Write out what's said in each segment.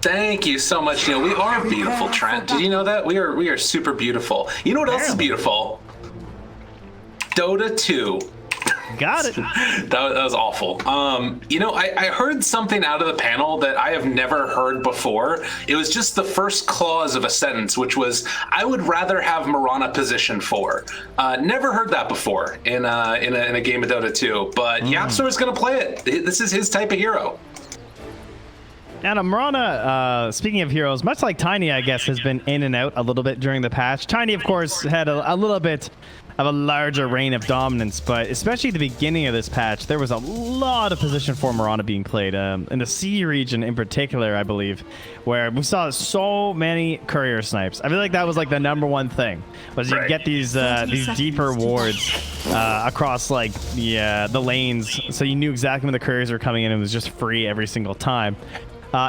Thank you so much, Neil. We are beautiful, Trent. Did you know that? We are super beautiful. You know what else is beautiful? Dota2. Got it. That was awful. You know, I heard something out of the panel that I have never heard before. It was just the first clause of a sentence, which was, "I would rather have Mirana position 4." Never heard that before in a game of Dota 2, but Yapsor is going to play it. This is his type of hero. And Mirana, speaking of heroes, much like Tiny, I guess, has been in and out a little bit during the patch. Tiny, of course, had a little bit of a larger reign of dominance, but especially at the beginning of this patch, there was a lot of position for Mirana being played, in the C region in particular, I believe, where we saw so many courier snipes. I feel like that was like the #1 thing, was you get these deeper wards across like the lanes, so you knew exactly when the couriers were coming in, and it was just free every single time.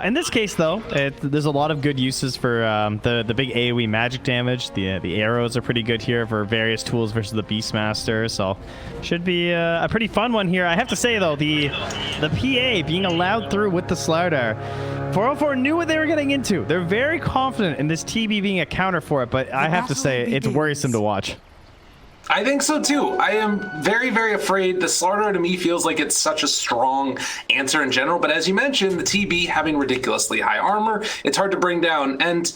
In this case, though, there's a lot of good uses for the big AoE magic damage. The arrows are pretty good here for various tools versus the Beastmaster, so should be a pretty fun one here. I have to say, though, the PA being allowed through with the Slardar, 404 knew what they were getting into. They're very confident in this TB being a counter for it, but I have to say, it's worrisome to watch. I think so too. I am very, very afraid. The Slardar to me feels like it's such a strong answer in general, but as you mentioned, the TB having ridiculously high armor, it's hard to bring down. And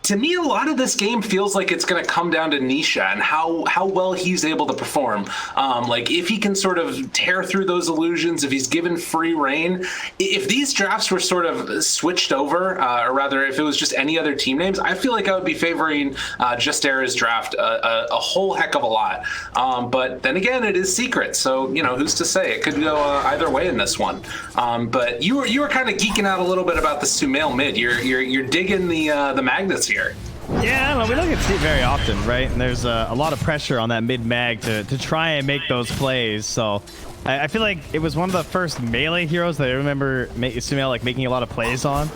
to me, a lot of this game feels like it's going to come down to Nisha and how well he's able to perform. Like if he can sort of tear through those illusions, if he's given free reign, if these drafts were sort of switched over, or rather if it was just any other team names, I feel like I would be favoring Justera's draft a whole heck of a lot. But then again, it is secret, so you know who's to say? It could go either way in this one. But you were kind of geeking out a little bit about the Sumail mid. You're digging the magnets here. Yeah, well, we don't get to see it very often, right? And there's a lot of pressure on that mid-mag to try and make those plays. So I feel like it was one of the first melee heroes that I remember Sumail like making a lot of plays on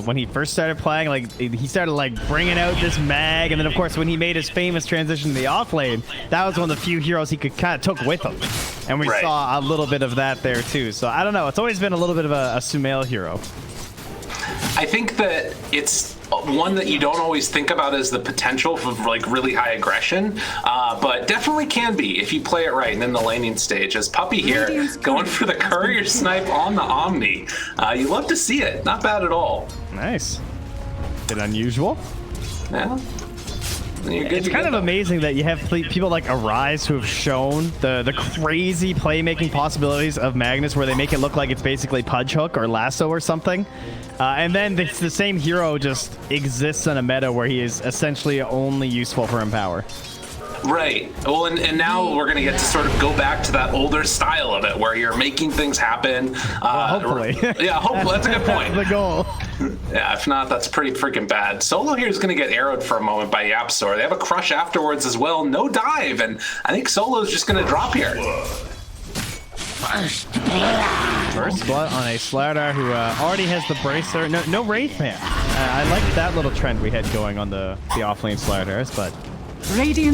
when he first started playing. Like he started like bringing out this mag, and then of course when he made his famous transition to the off lane, that was one of the few heroes he could kind of took with him, and we saw a little bit of that there too. So I don't know, it's always been a little bit of a Sumail hero. I think that it's one that you don't always think about as the potential for like really high aggression, but definitely can be if you play it right and in the laning stage. As Puppy here going for the courier snipe on the Omni. You love to see it. Not bad at all. Nice. Bit unusual. Yeah. It's kind of amazing that you have people like Arise who have shown the crazy playmaking possibilities of Magnus, where they make it look like it's basically Pudge Hook or Lasso or something. And then it's the same hero just exists in a meta where he is essentially only useful for Empower. Right. Well, and now we're going to get to sort of go back to that older style of it where you're making things happen. Well, hopefully. Yeah, hopefully. That's a good point. That's the goal. Yeah, if not, that's pretty freaking bad. Solo here is going to get arrowed for a moment by Yapsor. They have a crush afterwards as well. No dive, and I think Solo's just going to drop here. First blood on a Slardar who already has the bracer. No Wraith Man. I like that little trend we had going on the offlane Slardars, but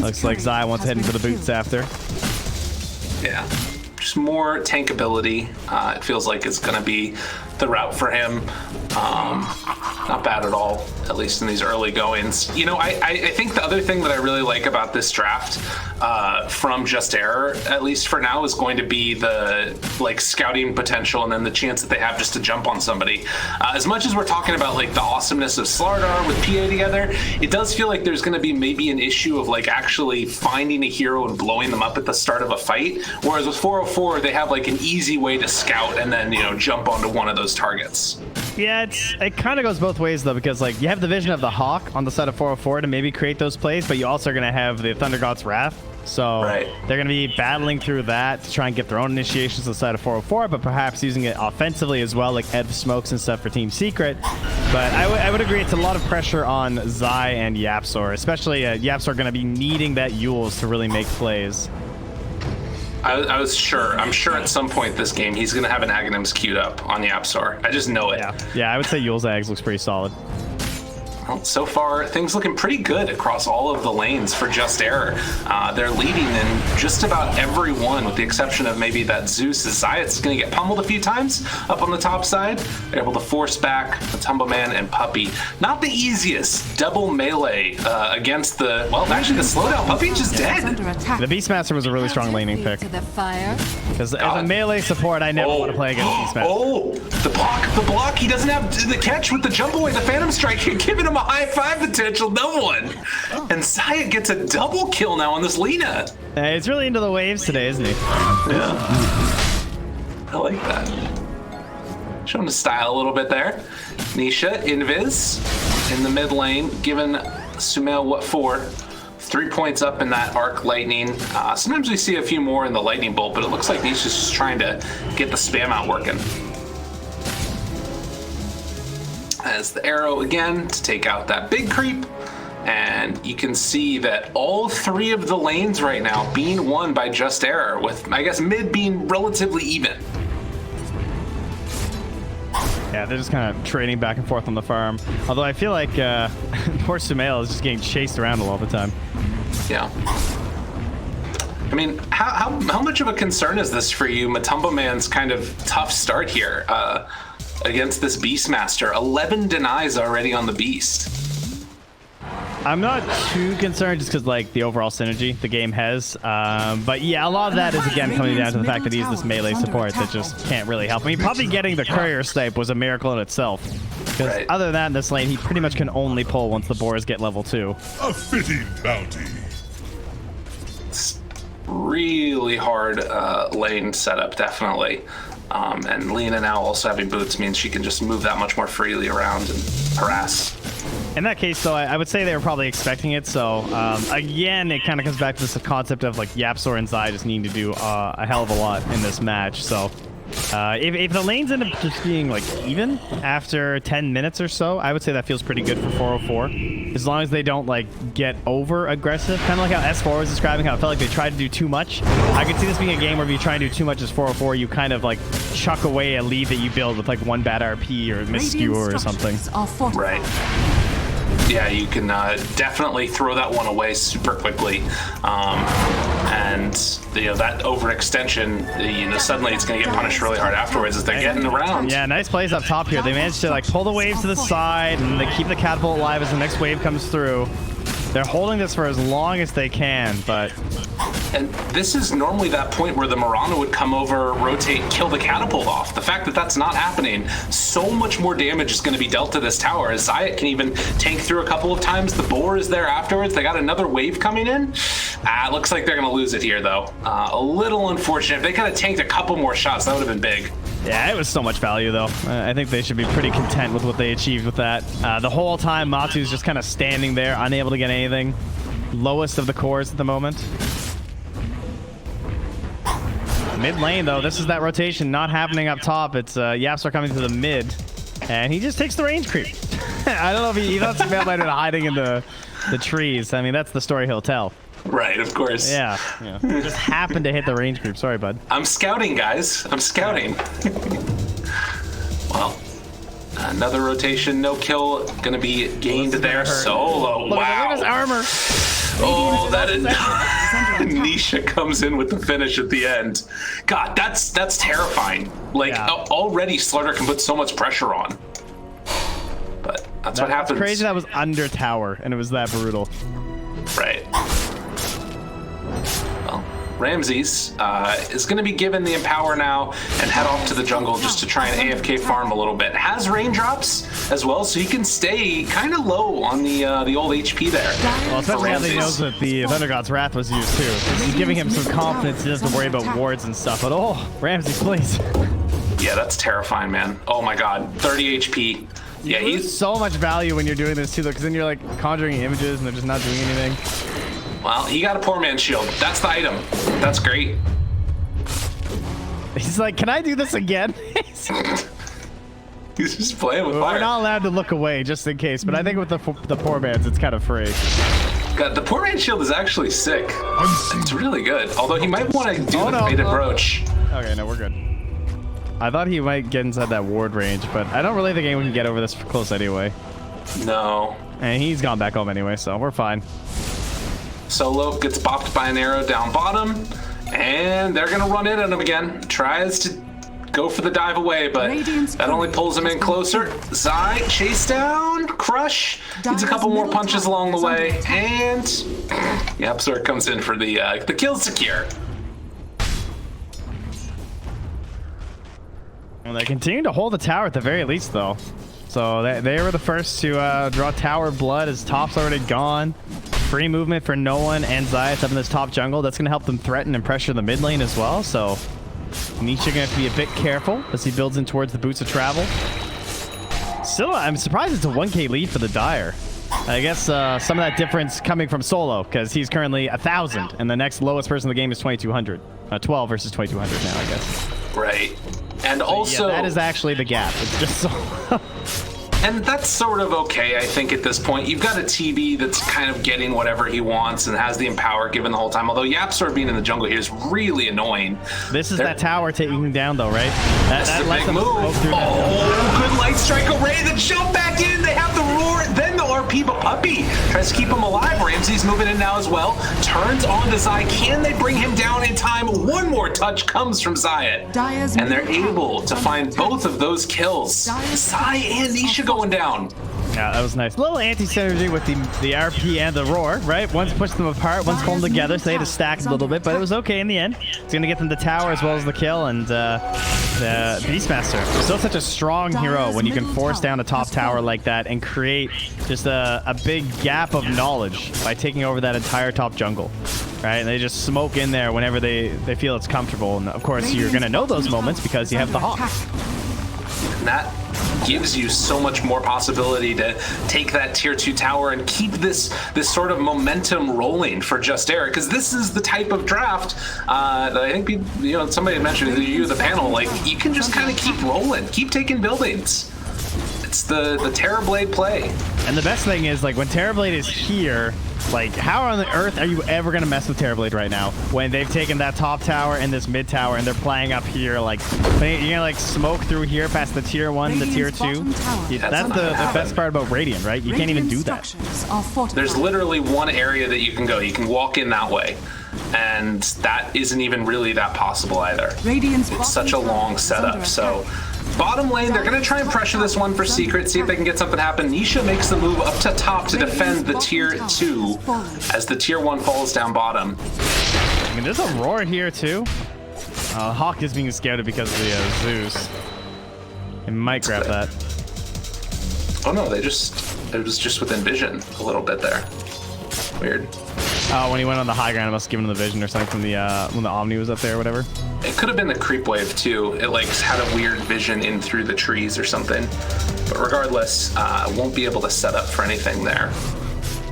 looks like Zai wants to head into the boots after. Yeah, just more tankability. It feels like it's going to be the route for him. Not bad at all, at least in these early goings. You know, I think the other thing that I really like about this draft from Justera, at least for now, is going to be the like scouting potential and then the chance that they have just to jump on somebody. As much as we're talking about like the awesomeness of Slardar with PA together, it does feel like there's going to be maybe an issue of like actually finding a hero and blowing them up at the start of a fight. Whereas with 404, they have like an easy way to scout and then, you know, jump onto one of those targets. Yeah, it kind of goes both ways though, because like you have the vision of the Hawk on the side of 404 to maybe create those plays, but you also are going to have the Thunder God's Wrath. So they're going to be battling through that to try and get their own initiations on the side of 404, but perhaps using it offensively as well, like Ed Smokes and stuff for Team Secret. But I would agree it's a lot of pressure on Zai and Yapzor, especially Yapzor going to be needing that Yules to really make plays. I'm sure at some point this game he's going to have an Aghanims queued up on Yapzor. I just know it. Yeah, I would say Yules Ags looks pretty solid. Well, so far, things looking pretty good across all of the lanes for Just Error. They're leading in just about every one, with the exception of maybe that Zeus. Zayat's going to get pummeled a few times up on the top side. They're able to force back Matumbaman and Puppey. Not the easiest double melee against the, well, actually the slowdown. Puppey just dead. The Beastmaster was a really strong laning pick. Because as a melee support, I never want to play against Beastmaster. Oh, the block. He doesn't have the catch with the jump away, the Phantom Strike. You're giving him a high five potential, no one. And Zayat gets a double kill now on this Lina. He's really into the waves today, isn't he? Yeah. I like that. Showing the style a little bit there. Nisha, Invis in the mid lane, giving Sumail what for? 3 points up in that arc lightning. Sometimes we see a few more in the lightning bolt, but it looks like Nisha's just trying to get the spam out working. As the arrow again to take out that big creep, and you can see that all 3 of the lanes right now being won by Just Error, with I guess mid being relatively even. Yeah, they're just kind of trading back and forth on the farm. Although I feel like poor Sumail is just getting chased around all the time. Yeah. I mean, how much of a concern is this for you? Matumbaman's kind of tough start here against this Beastmaster. 11 denies already on the Beast. I'm not too concerned just because, like, the overall synergy the game has. But yeah, a lot of that is, again, coming down to the fact that he's this melee support that just can't really help. I mean, probably getting the courier snipe was a miracle in itself. Because other than that, in this lane, he pretty much can only pull once the boars get level 2. A fitting bounty. It's really hard lane setup, definitely. And Lina now also having boots means she can just move that much more freely around and harass. In that case, though, I would say they were probably expecting it. So, again, it kind of comes back to this concept of, like, Yapzor and Zai just needing to do a hell of a lot in this match. So, if the lanes end up just being, like, even after 10 minutes or so, I would say that feels pretty good for 404. As long as they don't, like, get over-aggressive. Kind of like how S4 was describing, how it felt like they tried to do too much. I could see this being a game where if you try and do too much as 404, you kind of, like, chuck away a lead that you build with, like, one bad RP or misskewer or something. Right. Yeah, you can definitely throw that one away super quickly, and that overextension, suddenly it's going to get punished really hard afterwards as they're getting around. Yeah, nice plays up top here. They managed to, like, pull the waves to the side, and they keep the catapult alive as the next wave comes through. They're holding this for as long as they can, but... And this is normally that point where the Mirana would come over, rotate, kill the catapult off. The fact that that's not happening, so much more damage is going to be dealt to this tower. As Zayat can even tank through a couple of times. The boar is there afterwards. They got another wave coming in. Looks like they're going to lose it here, though. A little unfortunate. If they could have tanked a couple more shots, that would have been big. Yeah, it was so much value, though. I think they should be pretty content with what they achieved with that. The whole time, Matu's just kind of standing there, unable to get anything. Lowest of the cores at the moment. Mid lane, though, this is that rotation not happening up top. It's Yapzor coming to the mid, and he just takes the range creep. I don't know if he thought Sumail might have been hiding in the trees. I mean, that's the story he'll tell. Right, of course. Yeah. Just happened to hit the range creep. Sorry, bud. I'm scouting, guys. I'm scouting. Well, another rotation, no kill, gonna be gained there. Solo. Look Wow. at his armor. Oh, that is... Nisha comes in with the finish at the end. God, that's terrifying. Like, already Slaughter can put so much pressure on. But that's what happens. It's crazy that was under tower, and it was that brutal. Right. Well, Ramses is going to be given the Empower now and head off to the jungle just to try and AFK farm a little bit. Has raindrops as well, so he can stay kind of low on the old HP there. Well, especially how he knows that the Thunder God's Wrath was used too. He's giving him some confidence. He doesn't have to worry about wards and stuff. But oh, Ramses, please. Yeah, that's terrifying, man. Oh my God, 30 HP. Yeah, he's so much value when you're doing this too, though, because then you're like conjuring images and they're just not doing anything. Well, he got a poor man's shield. That's the item. That's great. He's like, can I do this again? He's just playing with We're fire. not allowed to look away just in case, but I think with the poor man's, it's kind of free. God, the poor man's shield is actually sick. It's really good. Although he might want to do the faded brooch. Okay, no, we're good. I thought he might get inside that ward range, but I don't really think anyone can get over this close anyway. No. And he's gone back home anyway, so we're fine. Solo gets bopped by an arrow down bottom, and they're gonna run in on him again. Tries to go for the dive away, but that only pulls him in closer. Zai, chase down, crush. Needs a couple more punches along the way, and YapzOr comes in for the kill secure. Well, they continue to hold the tower at the very least, though. So they were the first to draw tower blood as top's already gone. Free movement for no one and Zayas up in this top jungle. That's going to help them threaten and pressure the mid lane as well. So Nisha going to have to be a bit careful as he builds in towards the boots of travel. Still, I'm surprised it's a 1k lead for the Dire. I guess some of that difference coming from Solo, because he's currently 1,000, and the next lowest person in the game is 2,200. 12 versus 2,200 now, I guess. Right. And also... Yeah, that is actually the gap. It's just Solo. And that's sort of okay, I think, at this point. You've got a TB that's kind of getting whatever he wants and has the empower given the whole time. Although YapzOr being in the jungle here is really annoying. This is that tower taking him down, though, right? That's a big move. Good light strike array. The jump back in. They have the roar. Then the RP, but Puppey tries to keep him alive. Ramsey's moving in now as well. Turns on to Zai. Can they bring him down in time? One more touch comes from Zayat. And they're able to find both of those kills. Zai and Nisha going down. Yeah, that was nice. A little anti-synergy with the RP and the roar, right? One's pushed them apart, one's pulled them together, so they had to stack a little bit, but it was okay in the end. It's going to get them the tower as well as the kill, and the Beastmaster. Still such a strong hero when you can force down a top tower like that and create just a big gap of knowledge by taking over that entire top jungle. Right? And they just smoke in there whenever they feel it's comfortable. And of course, you're going to know those moments because you have the Hawk. And that gives you so much more possibility to take that tier 2 tower and keep this sort of momentum rolling for Just Eric, because this is the type of draft that I think somebody mentioned, you the panel, like you can just kind of keep rolling, keep taking buildings. It's the Terrorblade play. And the best thing is, like, when Terrorblade is here, like, how on the earth are you ever going to mess with Terrorblade right now when they've taken that top tower and this mid tower and they're playing up here? Like, you're going to, like, smoke through here past the tier 1, the tier 2. That's the best part about Radiant, right? You can't even do that. There's literally one area that you can go. You can walk in that way. And that isn't even really that possible either. It's such a long setup, so... Bottom lane, they're going to try and pressure this one for secret, see if they can get something happen. Nisha makes the move up to top to defend the tier 2 as the tier 1 falls down bottom. I mean, there's a roar here too. Hawk is being scouted because of the Zeus. It might grab that. Oh no, it was just within vision a little bit there. Weird. Oh, when he went on the high ground, it must have given him the vision or something from the when the Omni was up there or whatever. It could have been the creep wave too. It like had a weird vision in through the trees or something. But regardless, won't be able to set up for anything there.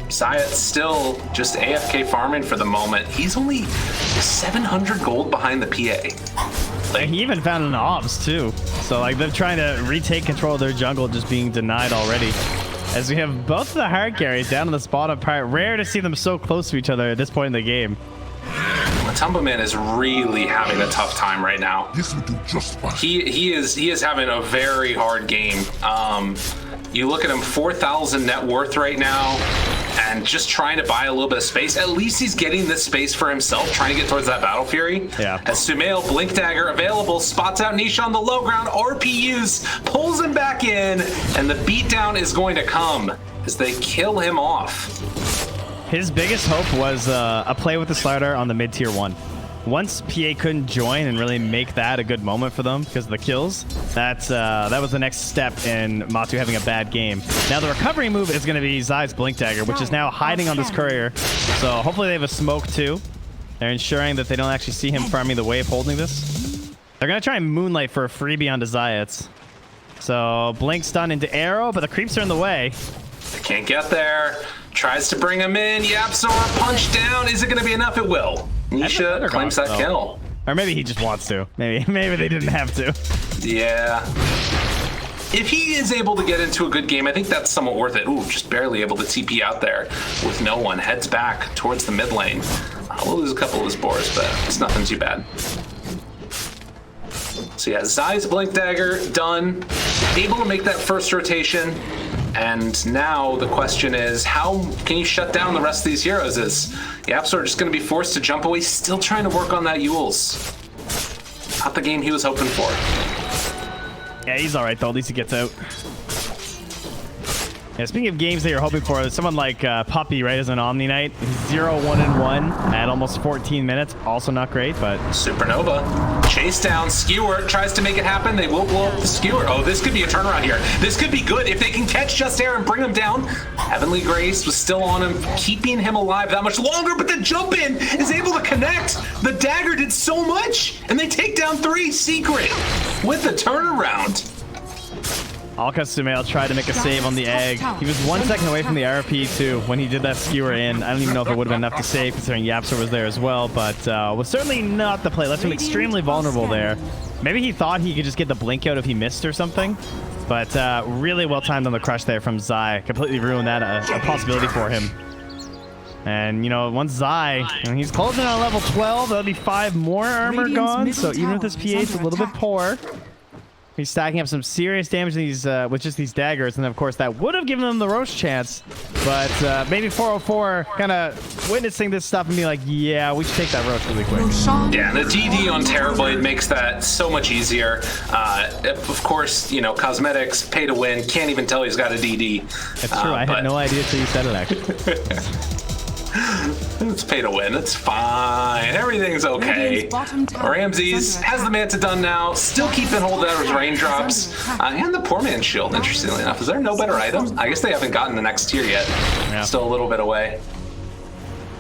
Zayat's still just AFK farming for the moment. He's only 700 gold behind the PA. Like, he even found an obs too. So like they're trying to retake control of their jungle, just being denied already. As we have both of the hard carries down in this bottom part. Rare to see them so close to each other at this point in the game. MATUMBAMAN is really having a tough time right now. This will do just fine. He is having a very hard game. You look at him, 4,000 net worth right now, and just trying to buy a little bit of space. At least he's getting this space for himself, trying to get towards that Battle Fury. Yeah. As Sumail, Blink Dagger available, spots out Nisha on the low ground, RPUs, pulls him back in, and the beatdown is going to come as they kill him off. His biggest hope was a play with the Slardar on the mid-tier 1. Once PA couldn't join and really make that a good moment for them because of the kills, that was the next step in Matu having a bad game. Now the recovery move is going to be Zai's Blink Dagger, which is now hiding on this courier. So hopefully they have a smoke too. They're ensuring that they don't actually see him farming the wave holding this. They're going to try and Moonlight for a freebie onto Zayats. So Blink stun into arrow, but the creeps are in the way. They can't get there. Tries to bring him in. YapzOr punch down. Is it going to be enough? It will. Nisha claims that kill. Or maybe he just wants to. Maybe they didn't have to. Yeah. if he is able to get into a good game, I think that's somewhat worth it. Ooh, just barely able to TP out there with no one. Heads back towards the mid lane. We'll lose a couple of his boars, but it's nothing too bad. So yeah, Zai's Blink Dagger done. Able to make that first rotation. And now the question is, how can you shut down the rest of these heroes? Is YapzOr just going to be forced to jump away? Still trying to work on that Yules. Not the game he was hoping for. Yeah, he's all right, though. At least he gets out. Yeah, speaking of games that you're hoping for, someone like Puppy, right, as an Omni Knight. 0-1-1 at almost 14 minutes. Also not great, but... Supernova. Chase down. Skewer tries to make it happen. They will blow up the Skewer. Oh, this could be a turnaround here. This could be good if they can catch Just Air and bring him down. Heavenly Grace was still on him, keeping him alive that much longer, but the jump in is able to connect. The dagger did so much, and they take down 3 Secret with the turnaround. Sumail tried to make a save on the egg. He was 1 second away from the RP too when he did that skewer in. I don't even know if it would have been enough to save considering YapzOr was there as well, but was certainly not the play. Left him extremely vulnerable there. Maybe he thought he could just get the blink out if he missed or something, but really well timed on the crush there from Zai. Completely ruined that a possibility for him. And, you know, once Zai, and he's closing on level 12, that'll be 5 more armor gone, so even with his pH a little bit poor, he's stacking up some serious damage with just these daggers, and of course that would have given them the Roche chance, but maybe 404 kind of witnessing this stuff and be like, yeah, we should take that Roche really quick. Yeah, and the DD on Terrorblade makes that so much easier. Of course, you know, cosmetics, pay to win, can't even tell he's got a DD. That's true, I had no idea until you said it, actually. It's pay to win. It's fine. Everything's okay. Ramses has the Manta done now. Still keeping hold of those raindrops. And the poor man's shield, interestingly enough. Is there no better item? I guess they haven't gotten the next tier yet. Yeah. Still a little bit away.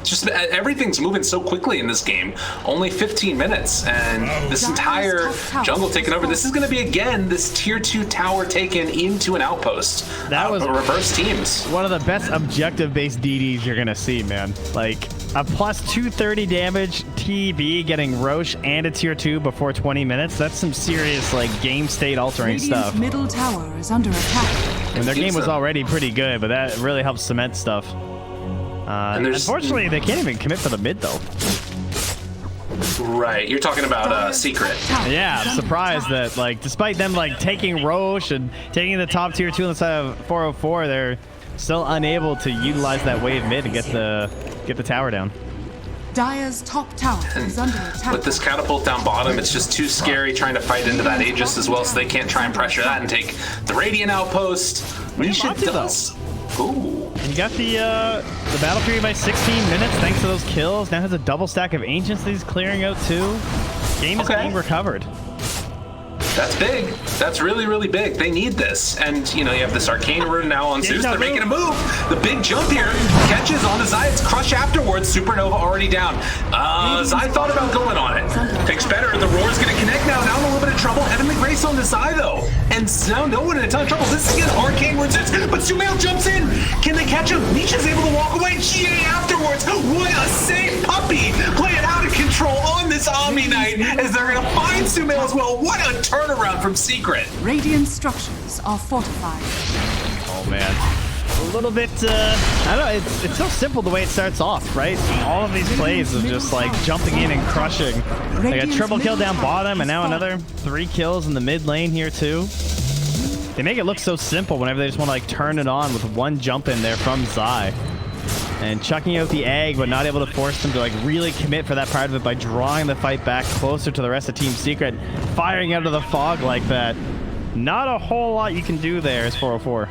Just everything's moving so quickly in this game. Only 15 minutes, and this entire jungle taken over. This is going to be, again, this tier 2 tower taken into an outpost. That was reverse teams. One of the best objective-based DDs you're going to see, man. Like, a plus 230 damage TB getting Roche and a tier 2 before 20 minutes. That's some serious, like, game state altering stuff. Middle tower is under attack. And their game was already pretty good, but that really helps cement stuff. Unfortunately, they can't even commit for the mid, though. Right, you're talking about Secret. Yeah, I'm surprised that, like, despite them, like, taking Roche and taking the top tier 2 inside of 404, they're still unable to utilize that wave mid and get the tower down. Dire's top tower is under attack. With this catapult down bottom, it's just too scary trying to fight into that Aegis as well, so they can't try and pressure that and take the Radiant outpost. Nisha does. Ooh. He got the battle period by 16 minutes thanks to those kills. Now has a double stack of Ancients that he's clearing out too. Game is being recovered. That's big. That's really, really big. They need this. And, you know, you have this Arcane Rune now on Zeus. They're making a move. The big jump here catches on the Zai. It's crush afterwards. Supernova already down. Zai thought about going on it. Thinks better. The Roar's going to connect now. Now in a little bit of trouble. Heavenly Grace on the Zai, though. And now no one in a ton of trouble. This is again Arcane Rune Zeus. But Sumail jumps in. Can they catch him? Nisha's able to walk away. GA afterwards. What a safe puppy. Playing out of control on this Omni Knight as they're going to find Sumail as well. What a turnaround from Secret. Radiant structures are fortified. Oh man, a little bit. I don't know. It's so simple the way it starts off, right? All of these plays of just like jumping in and crushing. Like a triple kill down bottom, and now another 3 kills in the mid lane here too. They make it look so simple whenever they just want to like turn it on with one jump in there from Zai. And chucking out the egg, but not able to force them to like really commit for that part of it by drawing the fight back closer to the rest of Team Secret, firing out of the fog like that. Not a whole lot you can do there as 404.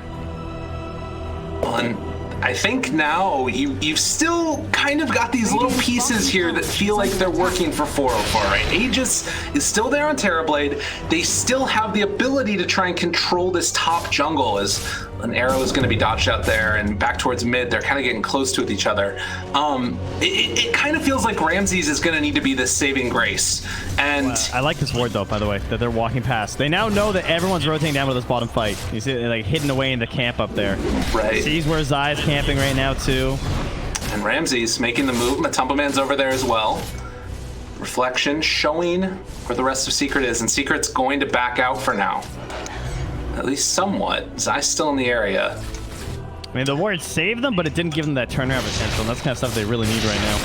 And I think now you've still kind of got these little pieces here that feel like they're working for 404, right? Aegis is still there on Terrorblade. They still have the ability to try and control this top jungle as an arrow is going to be dodged out there and back towards mid. They're kind of getting close to each other. It kind of feels like Ramses is going to need to be this saving grace. And I like this ward though, by the way, that they're walking past. They now know that everyone's rotating down to this bottom fight. You see it like hidden away in the camp up there. Right. Sees where Zai is camping right now too. And Ramses making the move. Matumbaman's over there as well. Reflection showing where the rest of Secret is, and Secret's going to back out for now. at least somewhat. Zai's still in the area. I mean, the ward saved them, but it didn't give them that turnaround potential, and that's kind of stuff they really need right now.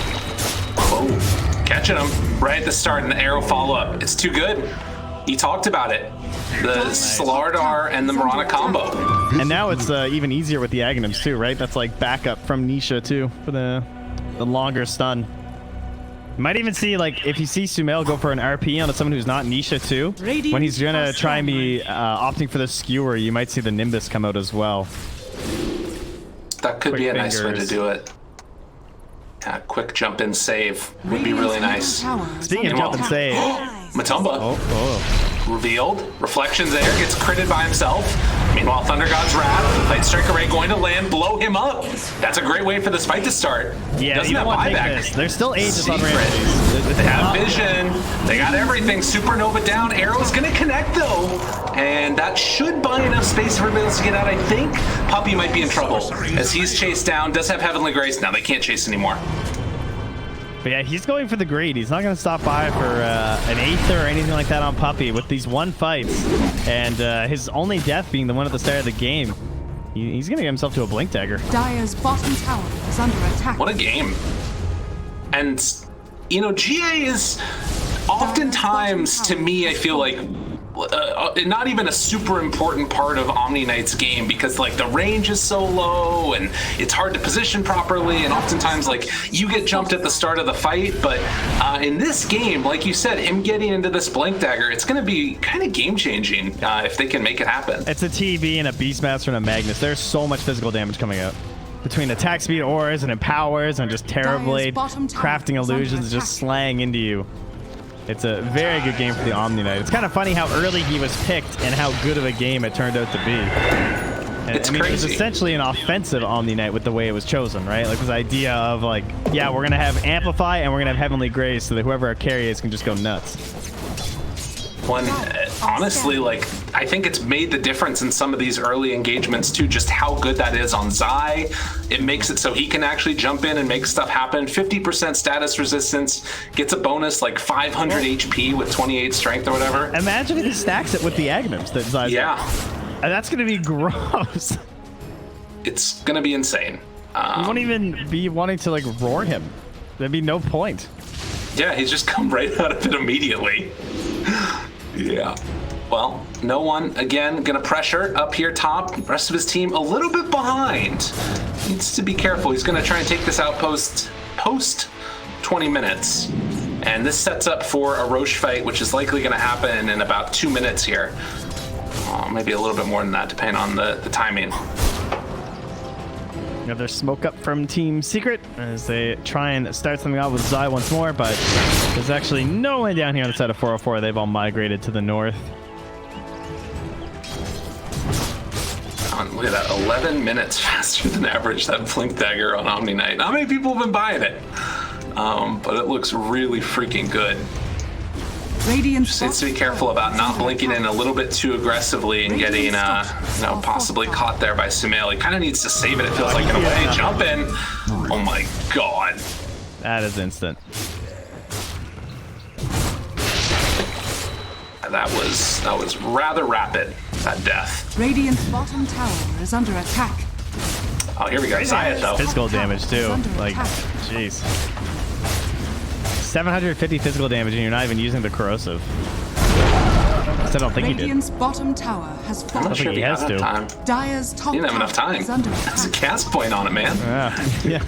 Whoa. Catching him right at the start and the arrow follow-up. It's too good. He talked about it. The Slardar and the Mirana combo. And now it's even easier with the Aghanims too, right? That's like backup from Nisha too for the longer stun. You might even see, like, if you see Sumail go for an RP onto someone who's not Nisha too, when he's gonna try and be opting for the skewer, you might see the Nimbus come out as well. That could be a nice way to do it. Yeah, quick jump in save would be really nice. Speaking of jump and save, Matumba revealed. Reflections there, gets critted by himself. Meanwhile, Thunder God's Wrath, Light Strike Array going to land, blow him up. That's a great way for this fight to start. Yeah, doesn't you have don't want to take buyback. this. There's still ages on Secret. Ramses. They have vision. They got everything. Supernova down. Arrow's going to connect, though. And that should buy enough space for everybody else to get out, I think. Puppy might be in trouble as he's chased down. Does have Heavenly Grace. Now they can't chase anymore. But yeah, he's going for the greed. He's not going to stop by for an Aether or anything like that on Puppy with these one fights. And his only death being the one at the start of the game. He's going to get himself to a Blink Dagger. Dire's bottom tower is under attack. What a game. And, you know, GA is oftentimes, to me, I feel like, not even a super important part of Omni Knight's game because, like, the range is so low and it's hard to position properly, and oftentimes, like, you get jumped at the start of the fight. But in this game, like you said, him getting into this Blink Dagger, it's going to be kind of game-changing if they can make it happen. It's a TB and a Beastmaster and a Magnus. There's so much physical damage coming out. Between attack speed auras and empowers and just Terrorblade, crafting illusions, just slaying into you. It's a very good game for the Omni Knight. It's kind of funny how early he was picked and how good of a game it turned out to be. And, It's I mean, crazy. It was essentially an offensive Omni Knight with the way it was chosen, right? Like this idea of like, yeah, we're gonna have Amplify and we're gonna have Heavenly Grace so that whoever our carry is can just go nuts. When honestly, like, I think it's made the difference in some of these early engagements too, just how good that is on Zai. It makes it so he can actually jump in and make stuff happen. 50% status resistance, gets a bonus like 500 HP with 28 strength or whatever. Imagine if he stacks it with the Aghanims that Zai's Yeah. And that's gonna be gross. It's gonna be insane. You won't even be wanting to like roar him. There'd be no point. Yeah, he's just come right out of it immediately. Yeah. Well, no one, again, gonna pressure up here top. Rest of his team a little bit behind. Needs to be careful. He's gonna try and take this outpost post 20 minutes. And this sets up for a Roche fight, which is likely gonna happen in about 2 minutes here. Maybe a little bit more than that, depending on the timing. Another smoke up from Team Secret as they try and start something out with Zai once more, but there's actually no one down here on the side of 404. They've all migrated to the north. Look at that, 11 minutes faster than average, that Blink Dagger on Omni Knight. Not many people have been buying it, but it looks really freaking good. Radiant's Just needs to be careful about not blinking in a little bit too aggressively and getting, possibly caught there by Sumail. He kind of needs to save it, it feels like, in a way. Jump in. Oh my god. That is instant. That was rather rapid, that death. Radiant's bottom tower is under attack. Oh, here we go. Zayat, though. Physical damage too. Like, jeez. 750 physical damage and you're not even using the corrosive. I don't think he did. Radiant's bottom tower has I'm fallen. not sure if he has had to. enough time. Dire's top He didn't have enough tower time. is under That's a attack. cast point on it, man. Yeah.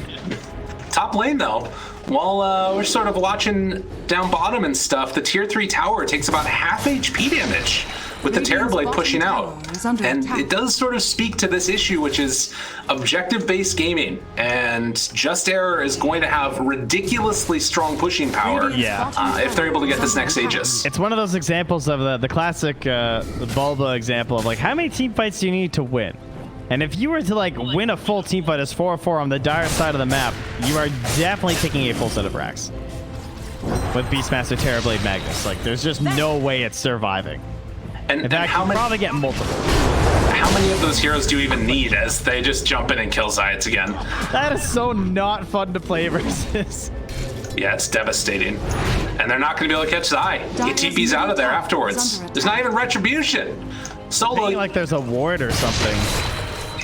Top lane, though. While we're sort of watching down bottom and stuff, the tier 3 tower takes about half HP damage with the Radiant's Terrorblade bottom pushing out. tower is under And attack. it does sort of speak to this issue, which is objective-based gaming. And Just Error is going to have ridiculously strong pushing power Yeah. if they're able to get this next Aegis. It's one of those examples of the classic the Bulba example of like, how many team fights do you need to win? And if you were to like win a full team fight as 4-4 on the dire side of the map, you are definitely taking a full set of racks. With Beastmaster, Terrorblade, Magnus. Like, there's just no way it's surviving. And In fact, how you many probably get multiple. how many of those heroes do you even need as they just jump in and kill Zayats again? That is so not fun to play versus. Yeah, it's devastating. And they're not going to be able to catch Zai. He TP's out of there afterwards. There's not even retribution. Solo, Thinking like there's a ward or something.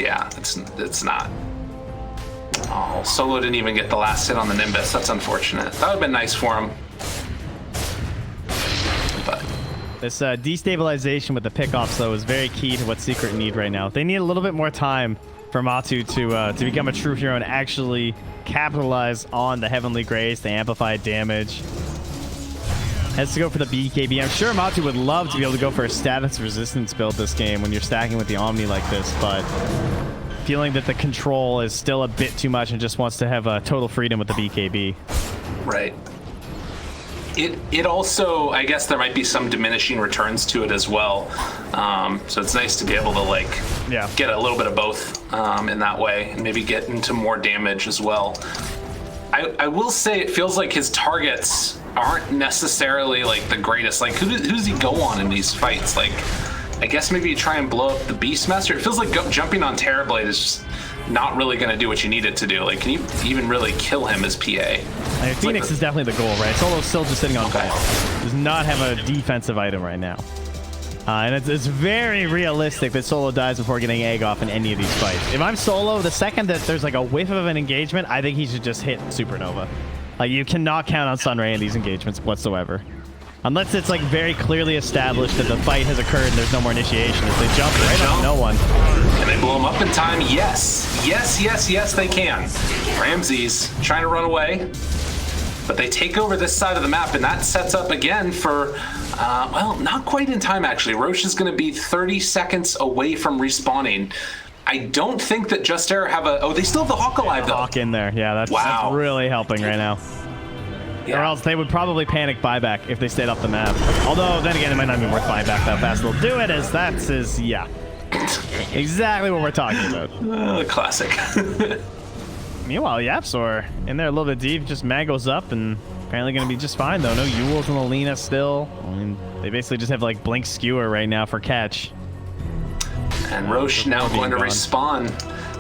yeah, it's not. Oh, Solo didn't even get the last hit on the Nimbus. That's unfortunate. That would have been nice for him. But This destabilization with the pickoffs, though, is very key to what Secret need right now. They need a little bit more time for Matu to become a true hero and actually capitalize on the Heavenly Grace, the amplified damage. Has to go for the BKB. I'm sure Matu would love to be able to go for a status resistance build this game when you're stacking with the Omni like this, but feeling that the control is still a bit too much and just wants to have total freedom with the BKB. right. It also, I guess there might be some diminishing returns to it as well. So it's nice to be able to like get a little bit of both in that way and maybe get into more damage as well. I will say it feels like his targets aren't necessarily like the greatest. Like who does he go on in these fights? Like I guess maybe you try and blow up the Beastmaster. It feels like jumping on Terrorblade is just not really going to do what you need it to do. Like, can you even really kill him as PA? I mean, Phoenix is definitely the goal, right? Solo's still just sitting on ball. Does not have a defensive item right now. And it's very realistic that Solo dies before getting egg off in any of these fights. If I'm Solo, the second that there's like a whiff of an engagement, I think he should just hit Supernova. Like, you cannot count on Sunray in these engagements whatsoever. Unless it's like very clearly established that the fight has occurred and there's no more initiation. If they jump right on no one. Can they blow him up in time? Yes. Yes, they can. Ramses trying to run away. But they take over this side of the map, and that sets up again for, well, not quite in time, actually. Roche is going to be 30 seconds away from respawning. I don't think that Just Air have a... Oh, they still have the Hawk alive, though. Hawk in there. Yeah, that's really helping right now. Yeah. Or else they would probably panic buyback if they stayed off the map. Although, then again, it might not be worth buyback that fast. They'll do it as yeah. Exactly what we're talking about. Classic. Meanwhile, Yapsor in there a little bit deep, just Mango's up and apparently going to be just fine, though. No Yules and Alina still. I mean, they basically just have, like, Blink Skewer right now for catch. And Roche now going to respawn.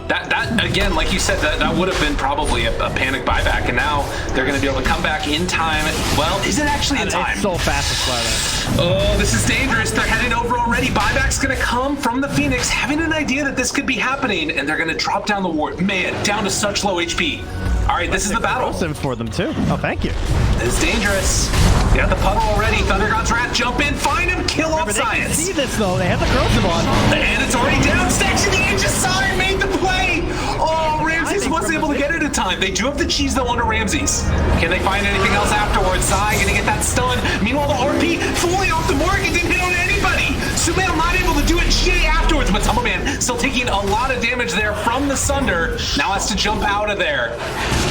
That again, like you said, that would have been probably a panic buyback, and now they're going to be able to come back in time. Well, is it actually in time? It's so fast to slide. Oh, this is dangerous. They're heading over already. Buyback's going to come from the Phoenix, having an idea that this could be happening, and they're going to drop down the ward. Man, down to such low HP. All right, this is the battle. For them too. Oh, thank you. This is dangerous. They got the puddle already. Thunder God's Wrath, jump in, find him, kill off Science. They can see this though. They have the corrosive on. And it's already down. Stacks in the edge of Side made the play. Oh, Ramses wasn't able to get it in time. They do have the cheese though onto Ramses. Can they find anything else afterwards? Zai gonna get that stun. Meanwhile, the RP fully off the mark. It didn't hit on anybody. Sumail not able to do it. GA afterwards, but Tumbleman still taking a lot of damage there from the Sunder. Now has to jump out of there.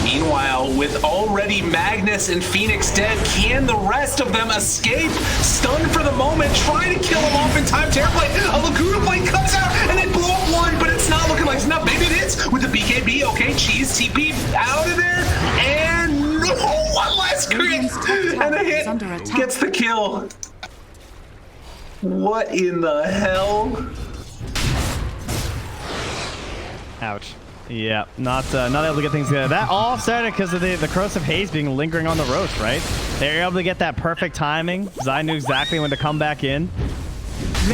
Meanwhile, with already Magnus and Phoenix dead, can the rest of them escape? Stunned for the moment, trying to kill him off in time. Terrorblade, a Laguna Blade comes out and they blow up one, but it's not looking like it's not. Maybe it is with the BKB. Okay, Cheese TP out of there, and no, one last crit, and a hit gets the kill. What in the hell? Ouch. Yeah, not able to get things together. That all started because of the corrosive haze being lingering on the Roche, right? They were able to get that perfect timing. Zai knew exactly when to come back in.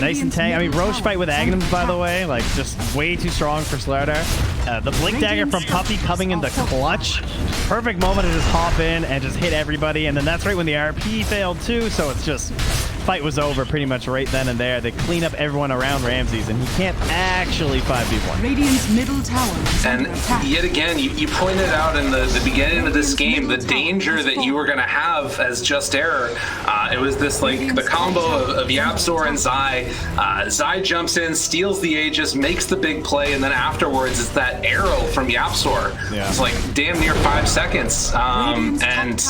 Nice and tank. I mean, Roche fight with Agnums, by the way, like just way too strong for Slardar. The Blink Dagger from Puppey coming in the clutch. Perfect moment to just hop in and just hit everybody. And then that's right when the RP failed too, so it's just... Fight was over pretty much right then and there. They clean up everyone around Ramses, and he can't actually 5v1. Radiant's middle tower is and under attack. Yet again, you pointed out in the beginning of this game the danger that you were going to have as Just Error. It was this like the combo of Yapsor and Zai. Zai jumps in, steals the Aegis, makes the big play, and then afterwards it's that arrow from Yapsor. Yeah. It's like damn near 5 seconds, and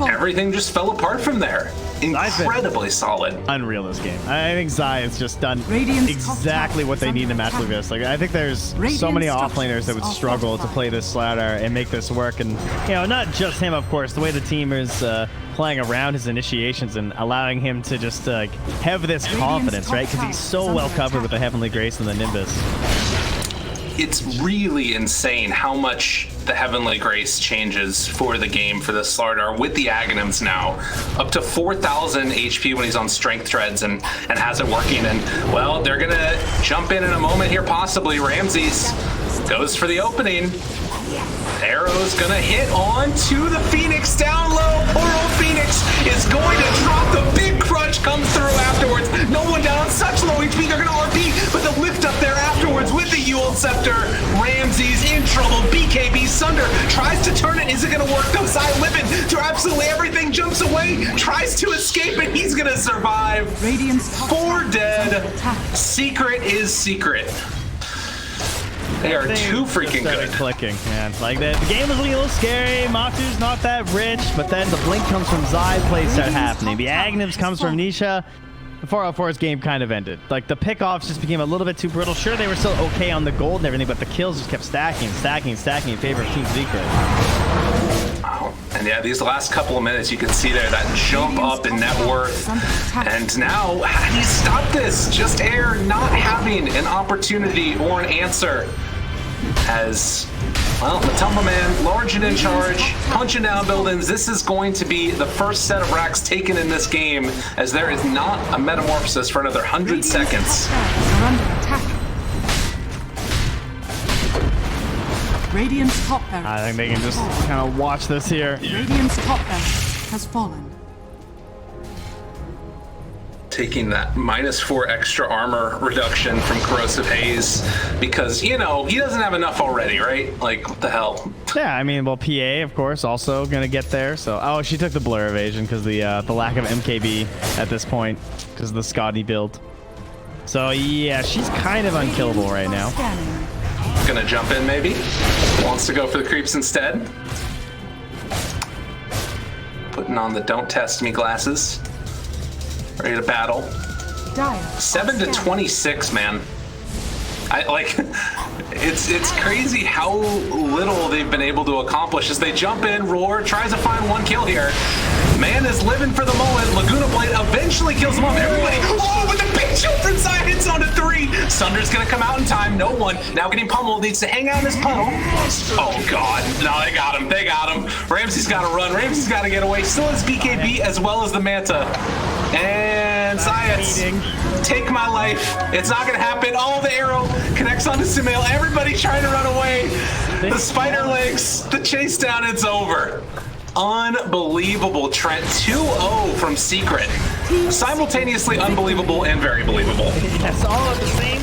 everything just fell apart from there. Incredibly solid. Unreal this game. I think Zai has just done exactly what they need in a match like this. Like I think there's so many offlaners that would struggle to play this Slardar and make this work. And you know, not just him, of course. The way the team is playing around his initiations and allowing him to just have this confidence, right? Because he's so well covered with the Heavenly Grace and the Nimbus. it's really insane how much the Heavenly Grace changes for the game for the Slardar with the Aghanims now. Up to 4,000 HP when he's on Strength Treads and has it working. And, well, they're going to jump in a moment here, possibly. Ramses goes for the opening. Arrow's going to hit on to the Phoenix down low. Poor old Phoenix is going to drop. The big crunch comes through afterwards. No one down, such low HP. They're going to RP, but the lift up there afterwards with the Yule Scepter. Ramses in trouble. BKB Sunder tries to turn it. Is it going to work? Goes living through absolutely everything. Jumps away. Tries to escape it. He's going to survive. Radiant's top 4 tower dead. is under attack. Secret is secret. They are too freaking good. Clicking, man. Like the game was a little scary. Matu's not that rich, but then the blink comes from Zai. Plays start happening. The Aghanims comes from Nisha. The 404's game kind of ended. Like the pickoffs just became a little bit too brittle. Sure, they were still okay on the gold and everything, but the kills just kept stacking in favor of Team Secret. Wow. And yeah, these last couple of minutes, you can see there that jump up in net worth. And now, how do you stop this? Just Air not having an opportunity or an answer. As, well, MATUMBAMAN, large and in charge, punching down buildings. This is going to be the first set of racks taken in this game, as there is not a metamorphosis for another 100 seconds. Are under attack. Radiant's top barracks. I think they can just kind of watch this here. Radiant's top barracks has fallen. Taking that -4 extra armor reduction from Corrosive Haze because, you know, he doesn't have enough already, right? Like, what the hell? Yeah, I mean, well, PA, of course, also going to get there. So, oh, she took the blur evasion because the lack of MKB at this point because of the Scotty build. So, yeah, she's kind of unkillable right now. Scanning. Gonna jump in, maybe? Wants to go for the creeps instead. Putting on the don't test me glasses. Ready to battle. Dire. 7 to 26, man. I like it's crazy how little they've been able to accomplish as they jump in. Roar tries to find 1 kill here. Man is living for the moment. Laguna Blade eventually kills him off. Everybody, oh, with the big shield from side hits on to 3. Sunder's gonna come out in time. No one now getting pummeled, needs to hang out in this puddle. Oh god, no, they got him. They got him. Ramsey's got to run. Ramsey's got to get away. Still has BKB as well as the Manta. And Zayats, take my life. It's not gonna happen. Oh, the arrow connects onto Sumail. Everybody's trying to run away. The spider legs, the chase down, it's over. Unbelievable. Trent 2-0 from Secret. Simultaneously unbelievable and very believable. Yes, all at the same